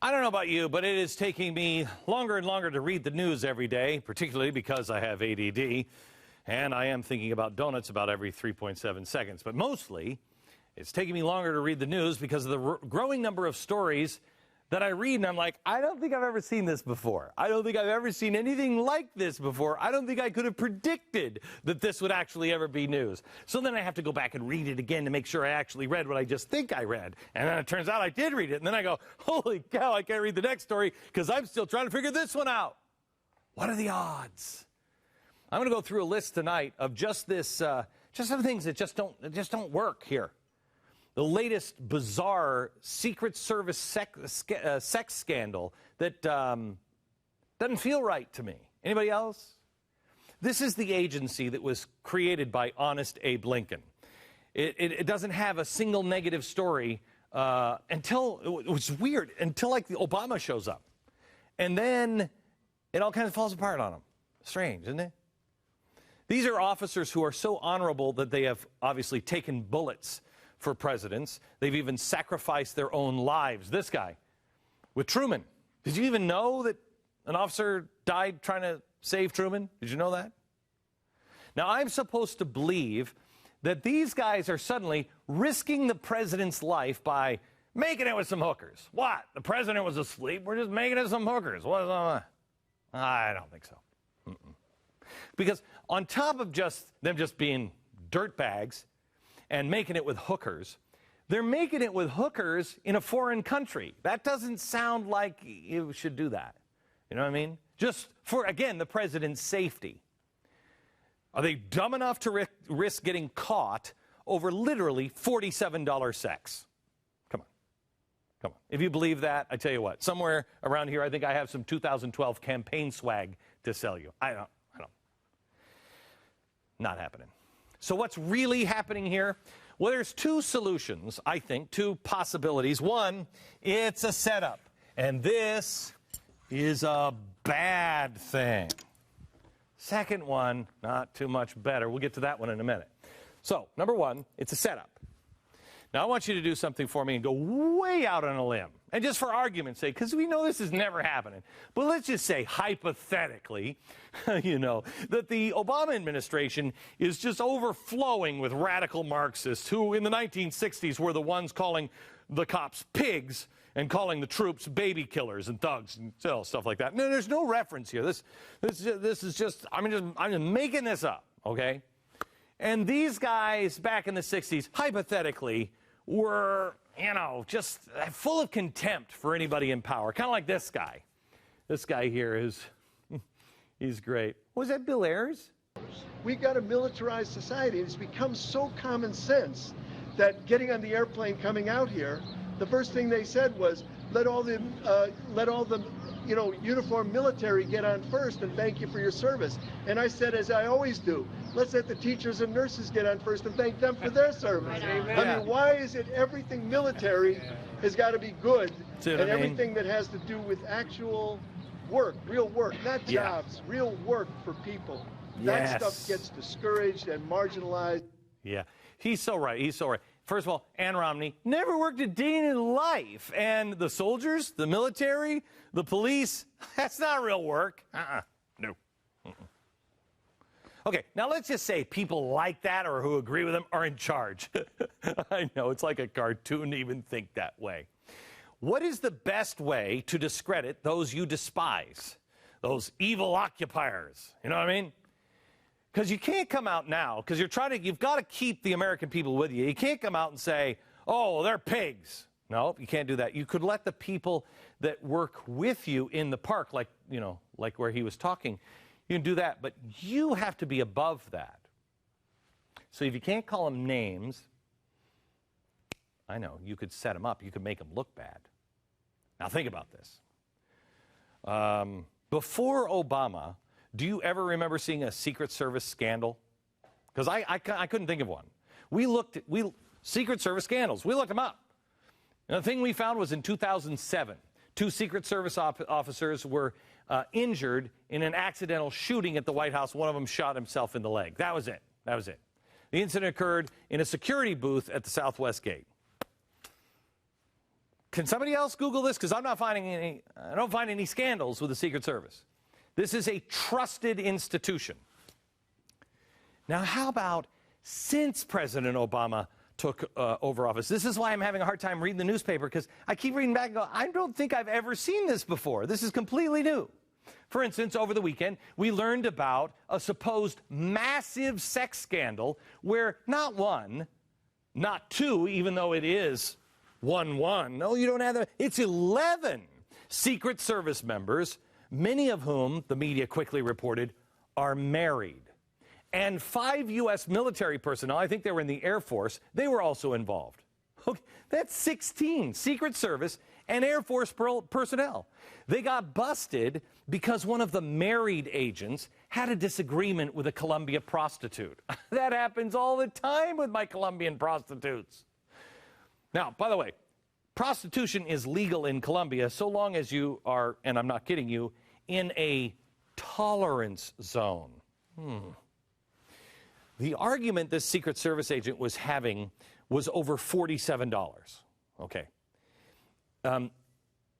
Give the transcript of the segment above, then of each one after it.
I don't know about you, but it is taking me longer and longer to read the news every day, particularly because I have ADD, and I am thinking about donuts about every 3.7 seconds. But mostly, it's taking me longer to read the news because of the growing number of stories that I read, and I'm like, I don't think I've ever seen this before. I don't think I've ever seen anything like this before. I don't think I could have predicted that this would actually ever be news. So then I have to go back and read it again to make sure I actually read what I just think I read. And then it turns out I did read it. And then I go, holy cow, I can't read the next story because I'm still trying to figure this one out. What are the odds? I'm going to go through a list tonight of just some things that just don't work here. The latest bizarre Secret Service sex scandal that doesn't feel right to me. Anybody else? This is the agency that was created by Honest Abe Lincoln. It doesn't have a single negative story until, it was weird, until like the Obama shows up. And then it all kind of falls apart on him. Strange, isn't it? These are officers who are so honorable that they have obviously taken bullets for presidents. They've even sacrificed their own lives. This guy with Truman. Did you even know that an officer died trying to save Truman? Did you know that? Now, I'm supposed to believe that these guys are suddenly risking the president's life by making it with some hookers. What? The president was asleep? We're just making it with some hookers. What is all that? I don't think so. Because on top of them just being dirtbags and making it with hookers, they're making it with hookers in a foreign country. That doesn't sound like you should do that. You know what I mean? Just for, again, the president's safety. Are they dumb enough to risk getting caught over literally $47 sex? Come on. Come on. If you believe that, I tell you what, somewhere around here, I think I have some 2012 campaign swag to sell you. I don't. Not happening. So what's really happening here? Well, there's two solutions, I think, two possibilities. One, it's a setup. And this is a bad thing. Second one, not too much better. We'll get to that one in a minute. So, number one, it's a setup. Now, I want you to do something for me and go way out on a limb. And just for argument's sake, because we know this is never happening. But let's just say, hypothetically, you know, that the Obama administration is just overflowing with radical Marxists who in the 1960s were the ones calling the cops pigs and calling the troops baby killers and thugs and stuff like that. No, there's no reference here. This is just, I'm just making this up, okay? And these guys back in the 60s, hypothetically, were, you know, just full of contempt for anybody in power. Kind of like this guy. This guy here is, he's great. Was that Bill Ayers? We've got a militarized society. It's become so common sense that getting on the airplane coming out here, the first thing they said was, let all the you know, uniformed military get on first and thank you for your service. And I said, as I always do, let's let the teachers and nurses get on first and thank them for their service. I mean, why is it everything military has got to be good and everything that has to do with actual work, real work, not jobs, real work for people? That stuff gets discouraged and marginalized. Yeah, he's so right. He's so right. First of all, Ann Romney never worked a day in his life. And the soldiers, the military, the police, that's not real work. No. Okay, now let's just say people like that or who agree with them are in charge. I know, it's like a cartoon to even think that way. What is the best way to discredit those you despise? Those evil occupiers, you know what I mean? Because you can't come out now, because you've got to keep the American people with you. You can't come out and say, oh, they're pigs. No, you can't do that. You could let the people that work with you in the park, like, you know, like where he was talking, you can do that, but you have to be above that. So if you can't call them names, I know, you could set them up. You could make them look bad. Now think about this. Before Obama, do you ever remember seeing a Secret Service scandal? Because I couldn't think of one. Secret Service scandals, we looked them up. And the thing we found was in 2007, 2 Secret Service officers were injured in an accidental shooting at the White House. One of them shot himself in the leg. That was it. That was it. The incident occurred in a security booth at the Southwest Gate. Can somebody else Google this? Because I don't find any scandals with the Secret Service. This is a trusted institution. Now, how about since President Obama took over office? This is why I'm having a hard time reading the newspaper, because I keep reading back and go, I don't think I've ever seen this before. This is completely new. For instance, over the weekend, we learned about a supposed massive sex scandal where not one, not two, even though it is 1-1. No, you don't have that. It's 11 Secret Service members, many of whom, the media quickly reported, are married. And 5 U.S. military personnel, I think they were in the Air Force, they were also involved. Okay, that's 16 Secret Service and Air Force personnel. They got busted because one of the married agents had a disagreement with a Colombia prostitute. That happens all the time with my Colombian prostitutes. Now, by the way, prostitution is legal in Colombia so long as you are, and I'm not kidding you, in a tolerance zone. The argument this Secret Service agent was having was over $47. Okay.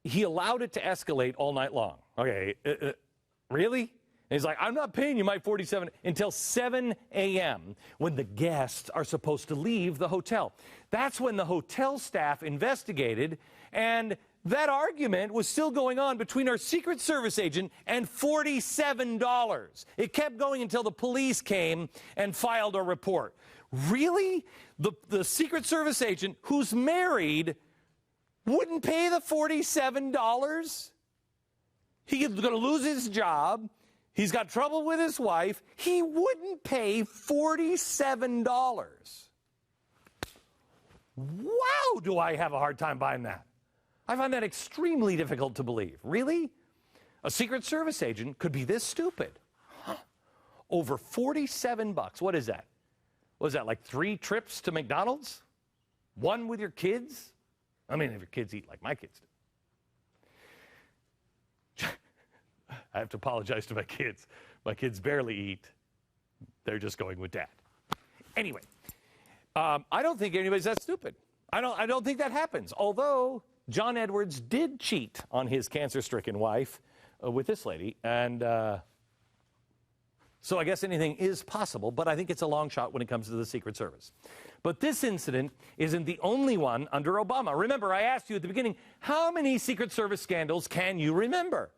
He allowed it to escalate all night long. Okay, really? And he's like, I'm not paying you my $47 until 7 a.m. when the guests are supposed to leave the hotel. That's when the hotel staff investigated, and that argument was still going on between our Secret Service agent and $47. It kept going until the police came and filed a report. Really? The Secret Service agent who's married wouldn't pay the $47? He's going to lose his job. He's got trouble with his wife. He wouldn't pay $47. Wow, do I have a hard time buying that. I find that extremely difficult to believe. Really? A Secret Service agent could be this stupid. Over $47. What is that? What is that, like 3 trips to McDonald's? 1 with your kids? I mean, if your kids eat like my kids do. I have to apologize to my kids. My kids barely eat. They're just going with Dad. Anyway, I don't think anybody's that stupid. I don't think that happens. Although John Edwards did cheat on his cancer-stricken wife with this lady, and so I guess anything is possible, but I think it's a long shot when it comes to the Secret Service. But this incident isn't the only one under Obama. Remember, I asked you at the beginning, how many Secret Service scandals can you remember?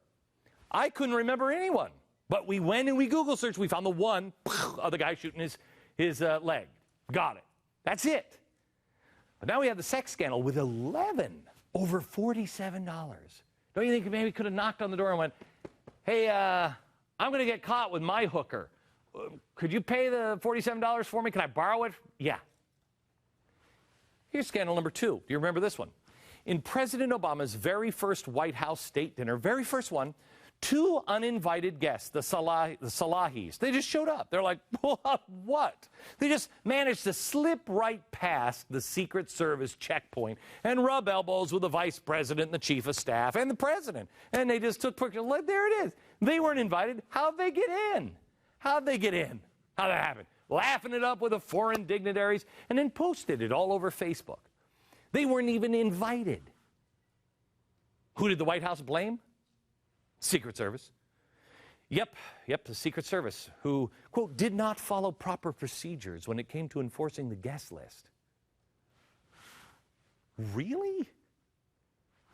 I couldn't remember anyone. But we went and we Google searched. We found the one of the guy shooting his leg. Got it. That's it. But now we have the sex scandal with 11 over $47. Don't you think maybe he could have knocked on the door and went, hey, I'm going to get caught with my hooker. Could you pay the $47 for me? Can I borrow it? Yeah. Here's scandal number 2. Do you remember this one? In President Obama's very first White House state dinner, very first one, 2 uninvited guests, the Salahis, they just showed up. They're like, what? They just managed to slip right past the Secret Service checkpoint and rub elbows with the vice president and the chief of staff and the president. And they just took pictures. Look, there it is. They weren't invited. How'd they get in? How'd they get in? How'd that happen? Laughing it up with the foreign dignitaries and then posted it all over Facebook. They weren't even invited. Who did the White House blame? Secret Service. Yep, the Secret Service, who, quote, did not follow proper procedures when it came to enforcing the guest list. Really?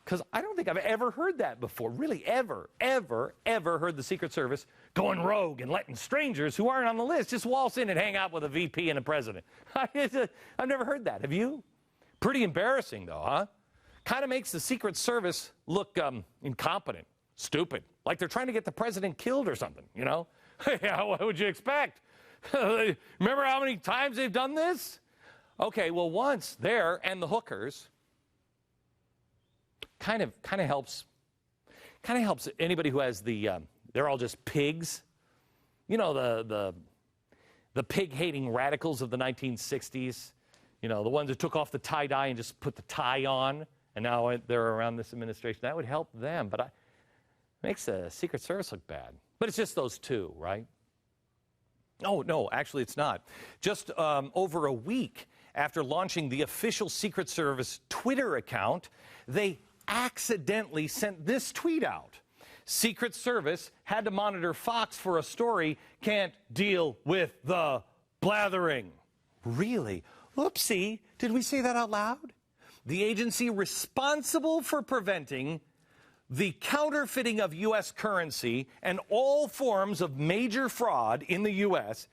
Because I don't think I've ever heard that before. Really, ever heard the Secret Service going rogue and letting strangers who aren't on the list just waltz in and hang out with a VP and a president. I've never heard that. Have you? Pretty embarrassing, though, huh? Kind of makes the Secret Service look incompetent. Stupid. Like they're trying to get the president killed or something, you know? Yeah, what would you expect? Remember how many times they've done this? Okay, well, once there and the hookers kind of helps anybody who has they're all just pigs. You know, the pig-hating radicals of the 1960s. You know, the ones who took off the tie-dye and just put the tie on, and now they're around this administration. That would help them, but makes the Secret Service look bad. But it's just those 2, right? Oh, no, actually it's not. Just over a week after launching the official Secret Service Twitter account, they accidentally sent this tweet out. Secret Service had to monitor Fox for a story, can't deal with the blathering. Really? Oopsie, did we say that out loud? The agency responsible for preventing the counterfeiting of U.S. currency and all forms of major fraud in the U.S.,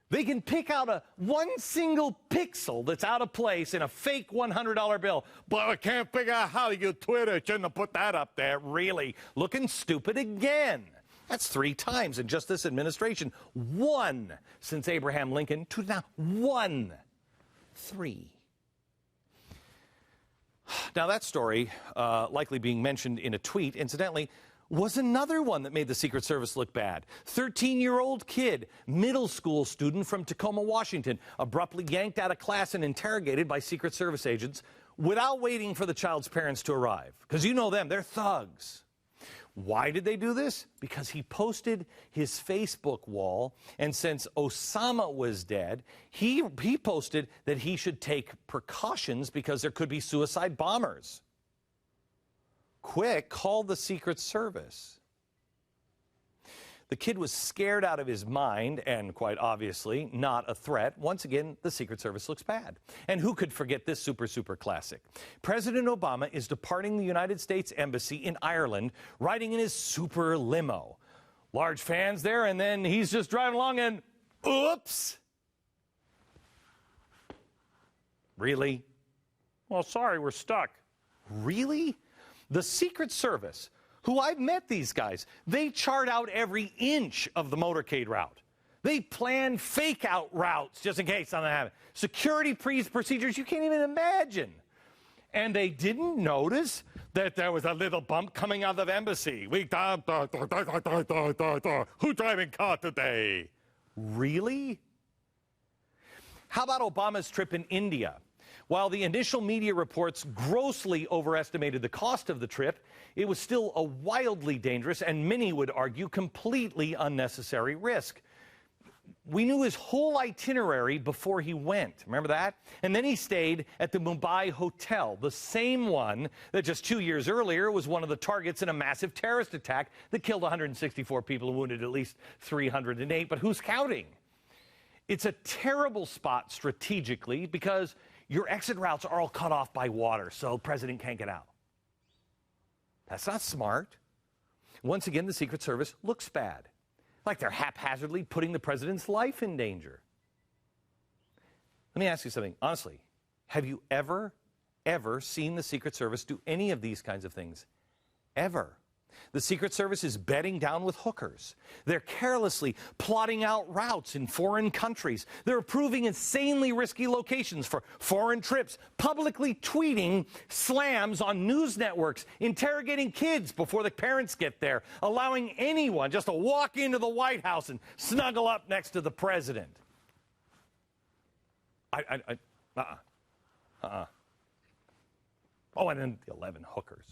they can pick out one single pixel that's out of place in a fake $100 bill. But I can't figure out how to use Twitter. Shouldn't have put that up there. Really? Looking stupid again. That's 3 times in just this administration. 1 since Abraham Lincoln to now 1. 3. Now, that story, likely being mentioned in a tweet, incidentally, was another one that made the Secret Service look bad. 13-year-old kid, middle school student from Tacoma, Washington, abruptly yanked out of class and interrogated by Secret Service agents without waiting for the child's parents to arrive. Because you know them, they're thugs. Why did they do this? Because he posted his Facebook wall, and since Osama was dead, he posted that he should take precautions because there could be suicide bombers. Quick, call the Secret Service. The kid was scared out of his mind and, quite obviously, not a threat. Once again, the Secret Service looks bad. And who could forget this super classic? President Obama is departing the United States Embassy in Ireland, riding in his super limo. Large fans there, and then he's just driving along and, oops! Really? Well, sorry, we're stuck. Really? The Secret Service, who I've met these guys, they chart out every inch of the motorcade route. They plan fake-out routes just in case something happens. Security procedures you can't even imagine. And they didn't notice that there was a little bump coming out of the embassy. Who's driving car today? Really? How about Obama's trip in India? While the initial media reports grossly overestimated the cost of the trip, it was still a wildly dangerous and many would argue completely unnecessary risk. We knew his whole itinerary before he went. Remember that? And then he stayed at the Mumbai Hotel, the same one that just 2 years earlier was one of the targets in a massive terrorist attack that killed 164 people and wounded at least 308. But who's counting? It's a terrible spot strategically because your exit routes are all cut off by water, so the president can't get out. That's not smart. Once again, the Secret Service looks bad, like they're haphazardly putting the president's life in danger. Let me ask you something. Honestly, have you ever seen the Secret Service do any of these kinds of things? Ever? The Secret Service is bedding down with hookers. They're carelessly plotting out routes in foreign countries. They're approving insanely risky locations for foreign trips, publicly tweeting slams on news networks, interrogating kids before the parents get there, allowing anyone just to walk into the White House and snuggle up next to the president. Oh, and then the 11 hookers.